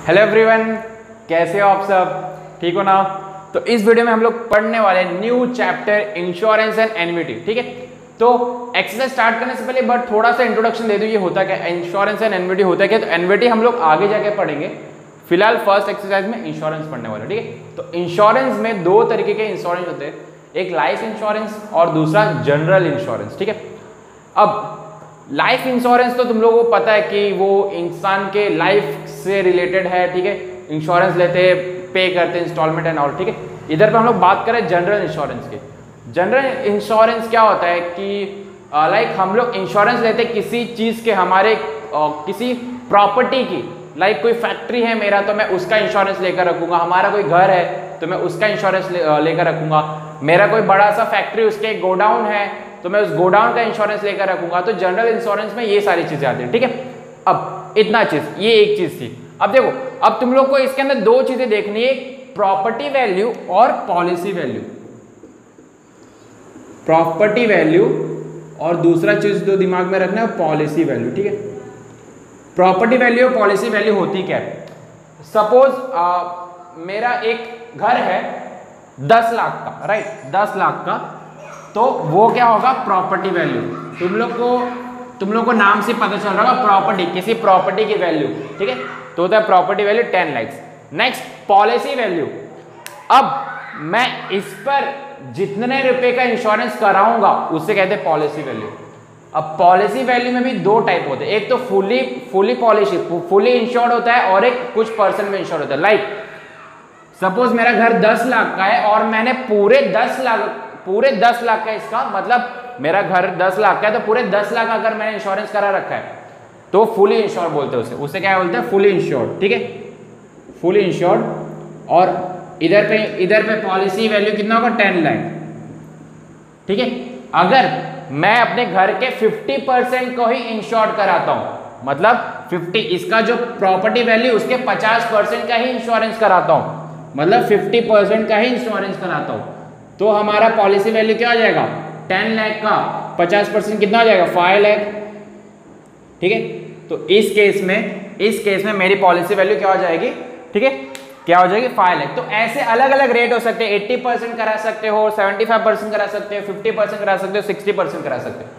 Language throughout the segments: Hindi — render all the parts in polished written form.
हेलो एवरीवन, कैसे हो आप सब? ठीक हो ना? तो इस वीडियो में हम लोग पढ़ने वाले new chapter insurance and annuity. ठीक है, तो एक्सरसाइज स्टार्ट करने से पहले बट थोड़ा सा इंट्रोडक्शन दे दूं, ये होता क्या, इंश्योरेंस एंड एन्युटी होता है क्या। तो एन्युटी हम लोग आगे जाके पढ़ेंगे, फिलहाल फर्स्ट एक्सरसाइज में इंश्योरेंस पढ़ने वाले। ठीक है, तो इंश्योरेंस में दो तरीके के इंश्योरेंस होते हैं, एक लाइफ इंश्योरेंस और दूसरा जनरल इंश्योरेंस। ठीक है, अब लाइफ इंश्योरेंस तो तुम लोगों को पता है कि वो इंसान के लाइफ से रिलेटेड है। ठीक है, इंश्योरेंस लेते हैं, पे करते हैं इंस्टॉलमेंट एंड ऑल। ठीक है, इधर पे हम लोग बात करें जनरल इंश्योरेंस की। जनरल इंश्योरेंस क्या होता है कि लाइक हम लोग इंश्योरेंस लेते हैं किसी चीज़ के, हमारे किसी प्रॉपर्टी की। लाइक कोई फैक्ट्री है मेरा तो मैं उसका इंश्योरेंस लेकर रखूंगा, हमारा कोई घर है तो मैं उसका इंश्योरेंस लेकर रखूंगा, मेरा कोई बड़ा सा फैक्ट्री उसके गोडाउन है तो मैं उस गोडाउन का इंश्योरेंस लेकर रखूंगा। तो जनरल इंश्योरेंस में ये सारी चीजें आती हैं। ठीक है, अब इतना चीज, ये एक चीज थी। अब देखो, अब तुम लोग को इसके अंदर दो चीजें देखनी है, प्रॉपर्टी वैल्यू और पॉलिसी वैल्यू। प्रॉपर्टी वैल्यू और दूसरा चीज जो दिमाग में रखना है पॉलिसी वैल्यू। ठीक है, प्रॉपर्टी वैल्यू और पॉलिसी वैल्यू होती क्या है। सपोज मेरा एक घर है 10 लाख का, राइट, 10 लाख का, तो वो क्या होगा, प्रॉपर्टी वैल्यू। तुम लोग को नाम से पता चल रहा होगा प्रॉपर्टी, किसी प्रॉपर्टी की वैल्यू। ठीक है, तो होता है property value 10 lakh. Next policy value, अब मैं इस पर जितने रुपए का इंश्योरेंस कराऊंगा उससे कहते हैं पॉलिसी वैल्यू। अब पॉलिसी वैल्यू में भी दो टाइप होते हैं, एक तो फुली पॉलिसी, फुली इंश्योर्ड होता है, और एक कुछ परसेंट में इंश्योर्ड होता है। लाइक सपोज मेरा घर 10 लाख का है और मैंने पूरे 10 लाख का, इसका मतलब मेरा घर 10 लाख का है तो पूरे 10 लाख अगर मैंने इंश्योरेंस करा रखा है तो फुली इंश्योर्ड बोलते हैं उसे क्या बोलते हैं, फुली इंश्योर्ड। ठीक है, फुली इंश्योर्ड। और इधर पे पॉलिसी वैल्यू कितना होगा, 10 लाख। ठीक है, अगर मैं अपने घर के 50% को ही इंश्योर्ड कराता हूं, मतलब 50, इसका जो प्रॉपर्टी वैल्यू उसके 50% का ही इंश्योरेंस कराता हूं, मतलब 50% का ही इंश्योरेंस कराता हूं, तो हमारा पॉलिसी वैल्यू क्या हो जाएगा, 10 लाख का 50% कितना हो जाएगा, 5 लाख। ठीक है, तो इस केस में मेरी पॉलिसी वैल्यू क्या हो जाएगी, ठीक है, क्या हो जाएगी, 5 लाख। तो ऐसे अलग अलग रेट हो सकते हैं, 80% करा सकते हो, 75% करा सकते हो, 50% करा सकते हो, 60% करा सकते हो।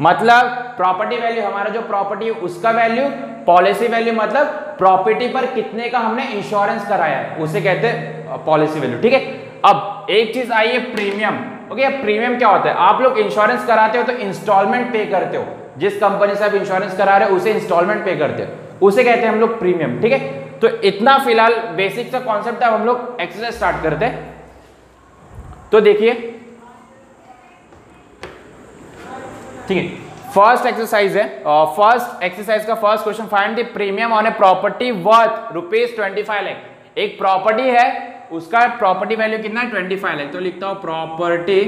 मतलब प्रॉपर्टी वैल्यू, हमारा जो प्रॉपर्टी है उसका वैल्यू, पॉलिसी वैल्यू मतलब प्रॉपर्टी पर कितने का हमने इंश्योरेंस कराया है उसे कहते हैं पॉलिसी वैल्यू। ठीक है, अब एक चीज आई है प्रीमियम। ओके, अब प्रीमियम क्या होता है, आप लोग इंश्योरेंस कराते हो तो इंस्टॉलमेंट पे करते हो, जिस कंपनी से आप इंश्योरेंस करा रहे हो उसे इंस्टॉलमेंट पे करते हो, उसे कहते हैं हम लोग प्रीमियम। ठीक है, तो इतना फिलहाल बेसिक सा कॉन्सेप्ट है, अब हम लोग एक्सरसाइज स्टार्ट करते हैं। तो देखिए, ठीक है, फर्स्ट एक्सरसाइज है, फर्स्ट एक्सरसाइज का first question, find the premium on a property worth ₹25 lakh. एक प्रॉपर्टी है, उसका प्रॉपर्टी वैल्यू कितना है, 25 लाख। तो लिखता हूं प्रॉपर्टी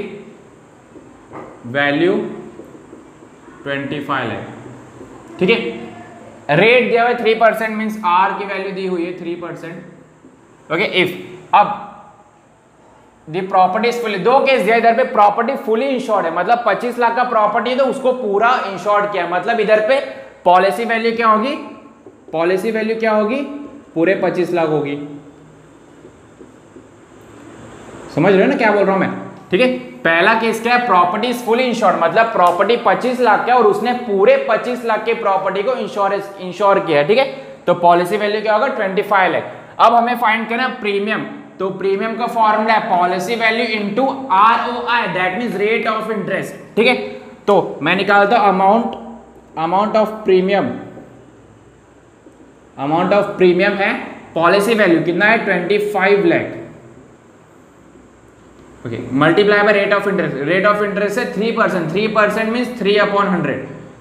वैल्यू 25 लाख। ठीक है, रेट दिया हुआ है 3%, मींस आर की वैल्यू दी हुई है 3%। ओके, इफ अब दी प्रॉपर्टी इज फुली, दो केस दिया, इधर पे प्रॉपर्टी फुली इंश्योर्ड है, मतलब 25 लाख का प्रॉपर्टी है तो उसको पूरा इंश्योर्ड किया, मतलब इधर पे पॉलिसी वैल्यू क्या होगी, पॉलिसी वैल्यू क्या होगी, पूरे 25 लाख होगी। समझ रहे हो ना क्या बोल रहा हूं मैं? ठीक है, पहला केस क्या है, प्रॉपर्टी इज फुली इंश्योर्ड, मतलब प्रॉपर्टी 25 लाख का और उसने पूरे 25 लाख के प्रॉपर्टी को इंश्योर किया है। ठीक है, तो पॉलिसी वैल्यू क्या होगा, 25 लाख। अब हमें फाइंड करना प्रीमियम, तो प्रीमियम का फॉर्मूला है policy value into ROI, that means rate of interest. ठीक है, तो मैं निकालता हूं amount of premium, amount of premium है, पॉलिसी वैल्यू कितना है, 25 lakh. Okay, multiply by rate of interest, rate of interest है 3%, 3% मींस 3/100,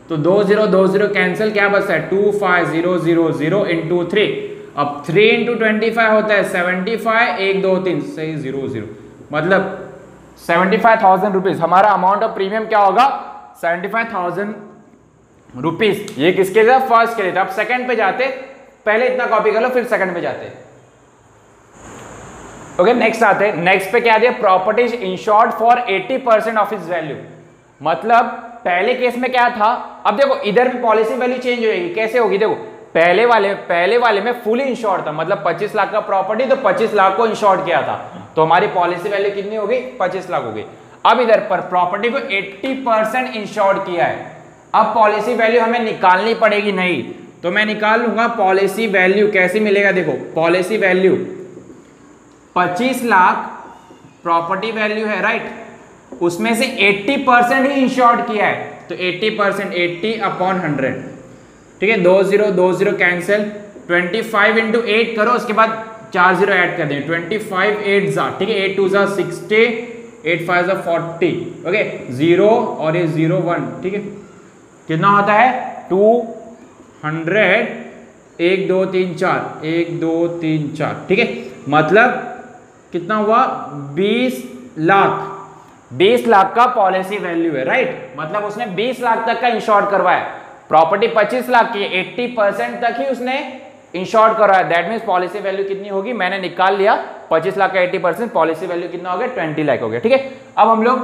तो 20 कैंसिल, क्या बचता है 25000 इंटू 3। अब 3 इंटू 25 होता है 75, 1 2 3 सही 00, मतलब 75,000 रुपीज हमारा अमाउंट ऑफ प्रीमियम क्या होगा, 75,000 रुपीज। ये किसके लिए, फर्स्ट के लिए। अब सेकंड पे जाते, पहले इतना कॉपी कर लो फिर सेकंड पे जाते। ओके, नेक्स्ट आते हैं, नेक्स्ट पे क्या दिया, property is insured for 80% of its value. मतलब पहले केस में क्या था, अब देखो इधर भी पॉलिसी वैल्यू चेंज हो जाएगी, कैसे होगी, देखो पहले वाले में फुली इंश्योर्ड था, मतलब 25 लाख का प्रॉपर्टी, तो 25 लाख को इंश्योर्ड किया था, तो हमारी पॉलिसी वैल्यू कितनी हो गई? 25 लाख हो गई। अब इधर पर प्रॉपर्टी को 80% इंश्योर्ड किया है, अब पॉलिसी वैल्यू हमें निकालनी पड़ेगी। नहीं तो मैं निकाल लूंगा पॉलिसी वैल्यू। कैसे मिलेगा? देखो policy value 25 lakh property value है, राइट, उसमें से 80% ही इंश्योर्ड किया है, तो 80% 80/100, ठीक है। 20 कैंसिल, 25 इंटू 8 करो, उसके बाद 4 0 ऐड कर दें, 25 8 जा, ठीक है, 8 2 जा 60, 8 5 जा 40, ओके, 0 और ये 0 1, ठीक है, कितना होता है? 200, 1 2 3 4, 1 2 3 4, ठीक है, मतलब कितना हुआ? 20 लाख। 20 लाख का पॉलिसी वैल्यू है, राइट, मतलब उसने 20 लाख तक का इंश्योर करवाया। प्रॉपर्टी 25 लाख की, 80% तक ही उसने इंश्योर करवाया, दैट मींस पॉलिसी वैल्यू कितनी होगी? मैंने निकाल लिया 25 लाख का 80%, पॉलिसी वैल्यू कितना हो गया? 20 लाख हो गया, ठीक है। अब हम लोग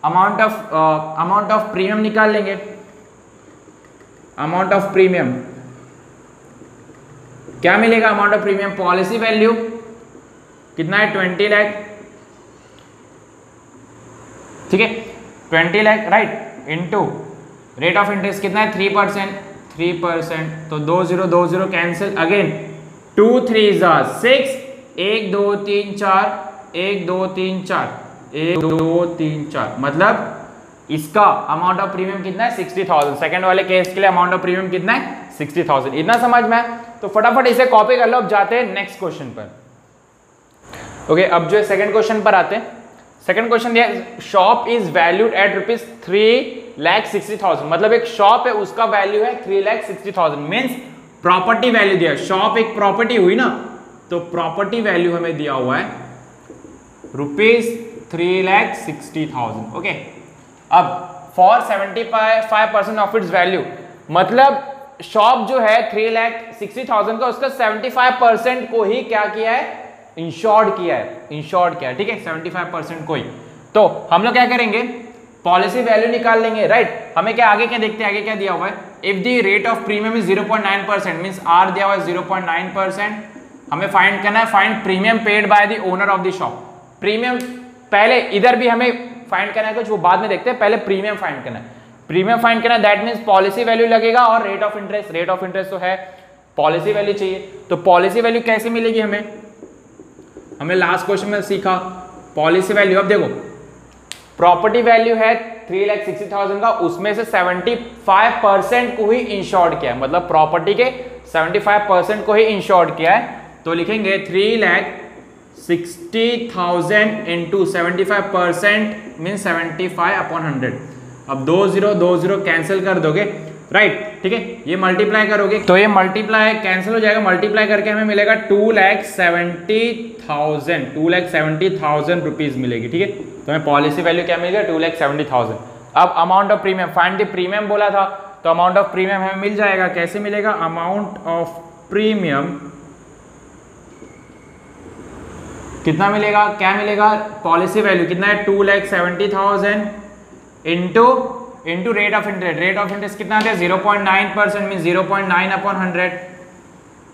अमाउंट ऑफ प्रीमियम निकाल लेंगे। अमाउंट ऑफ प्रीमियम क्या मिलेगा? Amount of premium policy value कितना है? 20 लाख, ठीक है, 20 lakh, right, into rate of interest कितना है? 3%, तो 2 0 कैंसिल, अगेन 2 3 6, 1 2 3 4, 1 2 3 4, 1 2 3 4, मतलब इसका अमाउंट ऑफ प्रीमियम कितना है? 60,000। सेकंड वाले केस के लिए अमाउंट ऑफ प्रीमियम कितना है? 60,000। इतना समझ में है? तो फटाफट इसे कॉपी कर लो। अब जाते हैं नेक्स्ट क्वेश्चन पर। ओके, अब जो है सेकंड क्वेश्चन पर आते हैं। सेकंड क्वेश्चन दिया, शॉप इज वैल्यूड एट ₹3,60,000, मतलब एक शॉप है, उसका वैल्यू है 3,60,000, मीन्स प्रॉपर्टी वैल्यू दिया। शॉप एक प्रॉपर्टी हुई ना, तो प्रॉपर्टी वैल्यू हमें दिया हुआ है ₹3,60,000। ओके, अब फॉर 75% ऑफ इट्स वैल्यू, मतलब शॉप जो है 3,60,000 का, उसका 75% को ही क्या किया है? इंश्योर्ड किया है, ठीक है, 75% को ही। तो हम लोग क्या करेंगे? पॉलिसी वैल्यू निकाल लेंगे, राइट। हमें क्या आगे क्या देखते हैं? आगे क्या दिया हुआ है? If the rate of premium is 0.9%, means R दिया हुआ है 0.9%, हमें फाइंड करना है find premium paid by the owner of the shop. Premium पहले इधर भी हमें फाइंड करना है, कुछ वो बाद में देखते हैं, पहले प्रीमियम फाइंड करना है। प्रीमियम फाइंड करना है, दैट मींस पॉलिसी वैल्यू लगेगा और रेट ऑफ इंटरेस्ट तो है, पॉलिसी वैल्यू चाहिए। तो पॉलिसी वैल्यू कैसे मिलेगी? हमें लास्ट क्वेश्चन में सीखा पॉलिसी वैल्यू। अब देखो प्रॉपर्टी वैल्यू है 3,60,000 का, उसमें से 75% को ही इंश्योर्ड किया है, मतलब प्रॉपर्टी के 75% को ही इंश्योर्ड किया है। तो लिखेंगे 3,60,000 इंटू 75% मीन 75/100। अब 2 0 कैंसिल कर दोगे, राइट, ठीक है, ये मल्टीप्लाई करोगे तो ये मल्टीप्लाई कैंसिल हो जाएगा, मल्टीप्लाई करके हमें मिलेगा 2,70,000 रुपीज मिलेगी, ठीक है। तो हमें पॉलिसी वैल्यू क्या मिलेगा? 2,70,000। अब amount of premium, find the premium बोला था, तो अमाउंट ऑफ प्रीमियम हमें मिल जाएगा। कैसे मिलेगा? अमाउंट ऑफ प्रीमियम कितना मिलेगा? क्या मिलेगा? पॉलिसी वैल्यू कितना है? 2,70,000 into rate of interest. Rate of interest कितना आता है? 0.9%, मीन 0.9/100,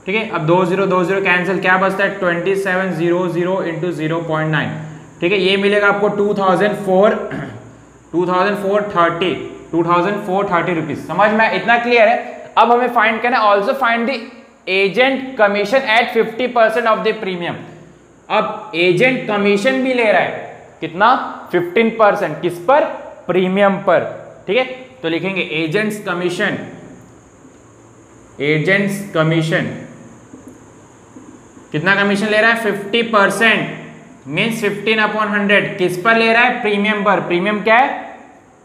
ठीक है। अब 2 0 कैंसिल, क्या बचता है? 2700 इंटू 0.9, ठीक है। ये मिलेगा आपको 2,430 रुपीज। समझ में? इतना क्लियर है। अब हमें फाइंड करना है, also find the agent commission at 50% of the premium. अब एजेंट कमीशन भी ले रहा है, कितना? 15%, किस पर? प्रीमियम पर, ठीक है। तो लिखेंगे एजेंट्स कमीशन कितना कमीशन ले रहा है? 50%, मीन्स 15/100, किस पर ले रहा है? प्रीमियम पर। प्रीमियम क्या है?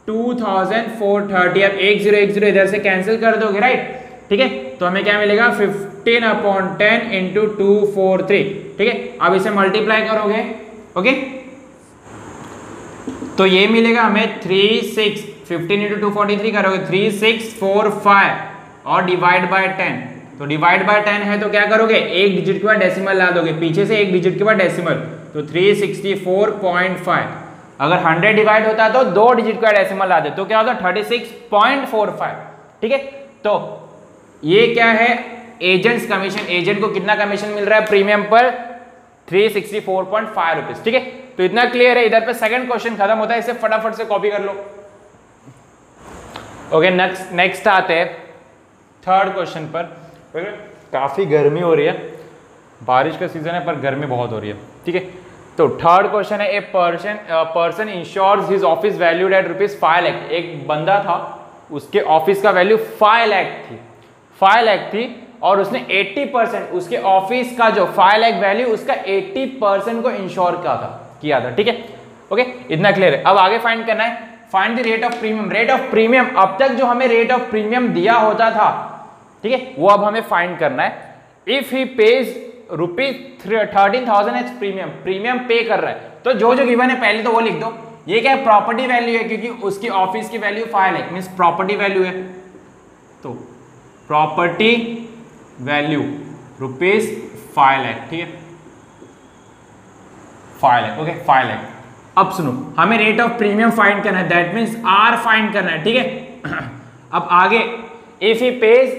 2,430। अब 1 0 इधर से कैंसिल कर दोगे, राइट, ठीक है। तो हमें क्या मिलेगा? 15/10 इंटू 243, ठीक है। अब इसे मल्टीप्लाई करोगे, ओके, तो ये मिलेगा हमें 15 इंटू 243 करोगे 3645 और डिवाइड बाय 10। तो डिवाइड बाय 10 है तो क्या करोगे? एक डिजिट के बाद डेसिमल ला दोगे, पीछे से एक डिजिट के बाद डेसिमल, तो 364.5। अगर 100 डिवाइड होता है तो 2 डिजिट का डेसिमल ला दे, तो क्या होता है? 36.45, ठीक है। तो ये क्या है? एजेंट्स कमीशन, एजेंट को कितना कमीशन मिल रहा है प्रीमियम पर 364.5 रुपीज। ठीक है, तो इतना क्लियर है। इधर पे सेकंड क्वेश्चन खत्म होता है, इसे फटाफट से कॉपी कर लो। ओके, नेक्स्ट आते हैं थर्ड क्वेश्चन पर। काफी गर्मी हो रही है, बारिश का सीजन है पर गर्मी बहुत हो रही है। ठीक है, तो थर्ड क्वेश्चन है, a person insures his office valued at ₹5 lakh. एक बंदा था, उसके ऑफिस का वैल्यू 5 लाख थी और उसने 80% उसके ऑफिस का जो 5 लाख वैल्यू उसका 80% को इंश्योर किया था। ठीक है, ओके, इतना क्लियर है। अब आगे फाइंड करना है, find the rate of premium. Rate of premium, अब तक जो हमें रेट ऑफ प्रीमियम दिया होता था, ठीक है, वो अब हमें फाइंड करना है। If he pays ₹13,000 as premium, premium pay कर रहा है, तो जो गिवन है पहले तो वो लिख दो। ये क्या है, प्रॉपर्टी वैल्यू है, क्योंकि उसकी ऑफिस की value 5 lakh means property value है। तो प्रॉपर्टी वैल्यू ₹5 लाख। ठीक है, 5 लाख, ओके, 5 लाख। अब सुनो, हमें रेट ऑफ प्रीमियम फाइंड करना है, दैट मींस आर फाइंड करना है। ठीक है, अब आगे if he pays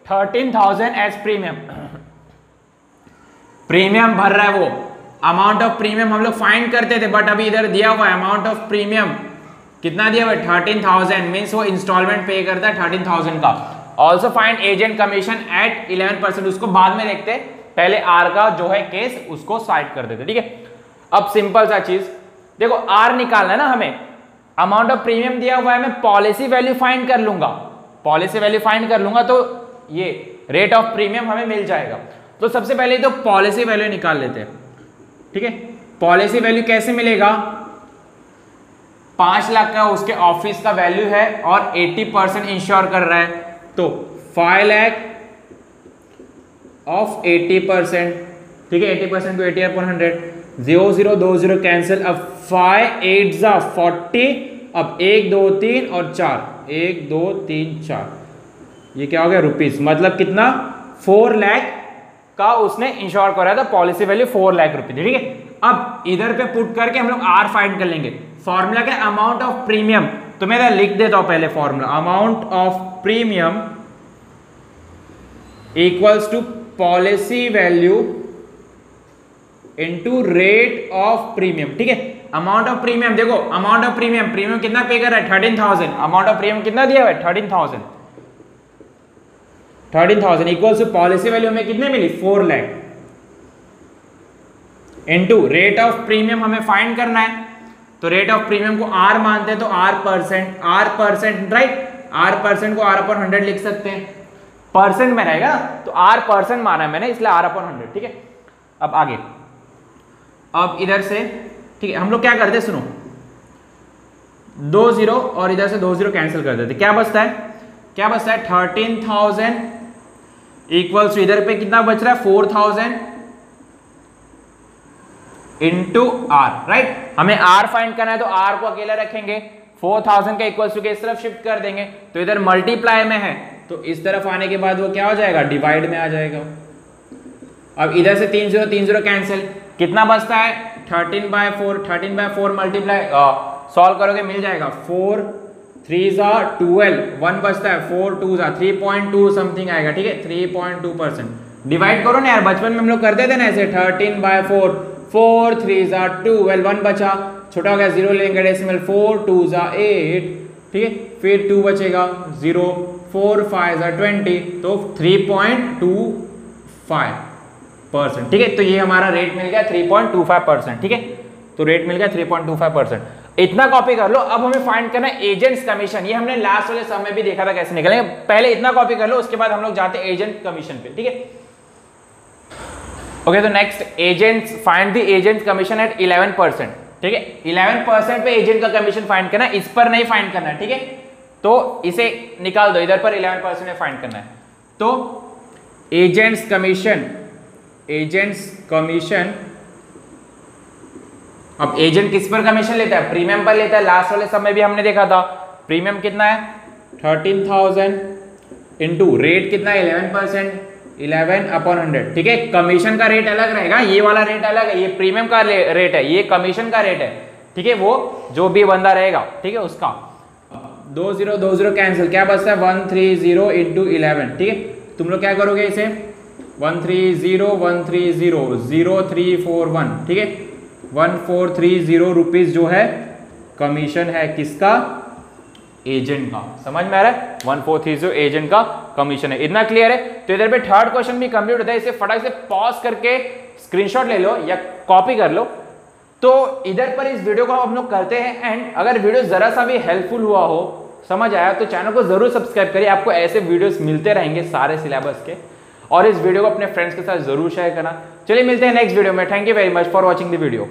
13,000 as premium, premium भर रहा है वो, अमाउंट ऑफ प्रीमियम हम लोग फाइंड करते थे, बट अभी इधर दिया हुआ है अमाउंट ऑफ प्रीमियम कितना दिया हुआ है 13,000 मींस वो इंस्टॉलमेंट पे करता है 13,000 का। Also find agent commission at 11%, उसको बाद में देखते, पहले आर का जो है केस उसको साइड कर देते। ठीक है, अब सिंपल सा चीज देखो, आर निकालना है ना हमें, अमाउंट ऑफ प्रीमियम दिया हुआ है, मैं पॉलिसी वैल्यू फाइंड कर लूंगा, पॉलिसी वैल्यू फाइंड कर लूंगा तो ये रेट ऑफ प्रीमियम हमें मिल जाएगा। तो सबसे पहले तो पॉलिसी वैल्यू निकाल लेते हैं। ठीक है, पॉलिसी वैल्यू कैसे मिलेगा, 5 लाख का उसके ऑफिस का वैल्यू है और 80% इंश्योर कर रहा है, तो 5 लाख ऑफ 80%। ठीक है, 80% को 80/100, 0 0 2 0 कैंसिल, अब 5 8 जा 40, अब 1 2 3 और 4, 1 2 3 4, ये क्या हो गया रुपीस, मतलब कितना 4 लाख का उसने इंश्योर करा था, पॉलिसी वैल्यू 4 लाख रुपए। ठीक है, अब इधर पे पुट करके हम लोग आर फाइंड कर लेंगे। फॉर्मूला क्या, अमाउंट ऑफ प्रीमियम, तो मैं लिख देता हूं पहले formula, amount of premium equals to policy value into rate of premium. ठीक है, अमाउंट ऑफ प्रीमियम देखो, अमाउंट ऑफ प्रीमियम कितना पे कर रहा है 13,000, अमाउंट ऑफ प्रीमियम कितना दिया हुआ है 13,000 इक्वल्स टू पॉलिसी वैल्यू हमें कितने मिली 4 lakh into rate of premium हमें फाइंड करना है, तो रेट ऑफ प्रीमियम को आर मानते हैं, तो are percent right, are percent को R/100 लिख सकते हैं, परसेंट में रहेगा, तो आर परसेंट माना है मैंने इसलिए R/100। ठीक है, अब आगे, अब इधर से ठीक है हम लोग क्या करते हैं, सुनो 2 0 और इधर से 2 0 कैंसिल कर देते, क्या बचता है 13,000 इक्वल्स टू इधर पे कितना बच रहा है 4,000 इंटू आर, राइट, हमें आर फाइंड करना है तो आर को अकेला रखेंगे, 4,000 का इक्वल्स टू के इस तरफ शिफ्ट कर देंगे, तो इधर मल्टीप्लाई में है तो इस तरफ आने के बाद वो क्या हो जाएगा डिवाइड में आ जाएगा। अब इधर से 3 0 कैंसिल, कितना बचता है 13/4 मल्टीप्लाई सॉल्व करोगे मिल जाएगा 4 3 जा 12, 1 बचता है 4 2 जा 3.2 समथिंग आएगा। ठीक है, 3.2%। डिवाइड करो ना यार, बचपन में हम लोग करते थे ना ऐसे 13/4, 4 3 जा 12, 1 बचा, छोटा हो गया 0 लेंगे डेसिमल, 4 2 जा 8, ठीक है, फिर 2 बचेगा 0, 4 5 जा 20, तो 3.25%। ठीक है, तो ये हमारा रेट मिल गया 3.25%। ठीक है, तो रेट मिल गया 3.25%। इतना कॉपी कर लो। अब हमें फाइंड करना है एजेंट्स कमीशन, ये हमने लास्ट वाले समय भी देखा था कैसे निकलेंगे, पहले इतना कॉपी कर लो, उसके बाद हम लोग जाते हैं एजेंट कमीशन पे। ठीक है, ओके, तो next agents, find the agent commission at 11%। ठीक है, 11% पे एजेंट का कमीशन फाइंड करना है, इस पर नहीं फाइंड करना है। ठीक है, तो इसे निकाल दो, इधर पर 11% में फाइंड करना है, तो एजेंट्स कमीशन, अब एजेंट किस पर कमीशन लेता है, प्रीमियम पर लेता है। लास्ट वाले समय भी हमने देखा था प्रीमियम कितना है 13,000 इंटू रेट कितना है 11%, 11/100। ठीक है, कमीशन का रेट अलग रहेगा, ये वाला रेट अलग है, ये प्रीमियम का रेट है, ये कमीशन का रेट है। ठीक है, वो जो भी बंदा रहेगा, ठीक है, उसका 2 0 कैंसिल, क्या बचता है 130 इंटू 11। ठीक है, तुम लोग क्या करोगे इसे 130,130,0341, ठीक है 1430 रुपीज जो है कमीशन है किसका, एजेंट का। समझ में आ रहा है, 1430 एजेंट का कमीशन है। इतना क्लियर है। तो इधर पे थर्ड क्वेश्चन भी कंप्लीट होता है। इसे फटाक से पॉज करके स्क्रीनशॉट ले लो या कॉपी कर लो। तो इधर पर इस वीडियो को हम लोग करते हैं एंड अगर वीडियो जरा सा भी हेल्पफुल हुआ हो, समझ आया, तो चैनल को जरूर सब्सक्राइब करिए। आपको ऐसे वीडियोस मिलते रहेंगे सारे सिलेबस के, और इस वीडियो को अपने फ्रेंड्स के साथ जरूर शेयर करना। चलिए मिलते हैं नेक्स्ट वीडियो में। Thank you very much for watching the video.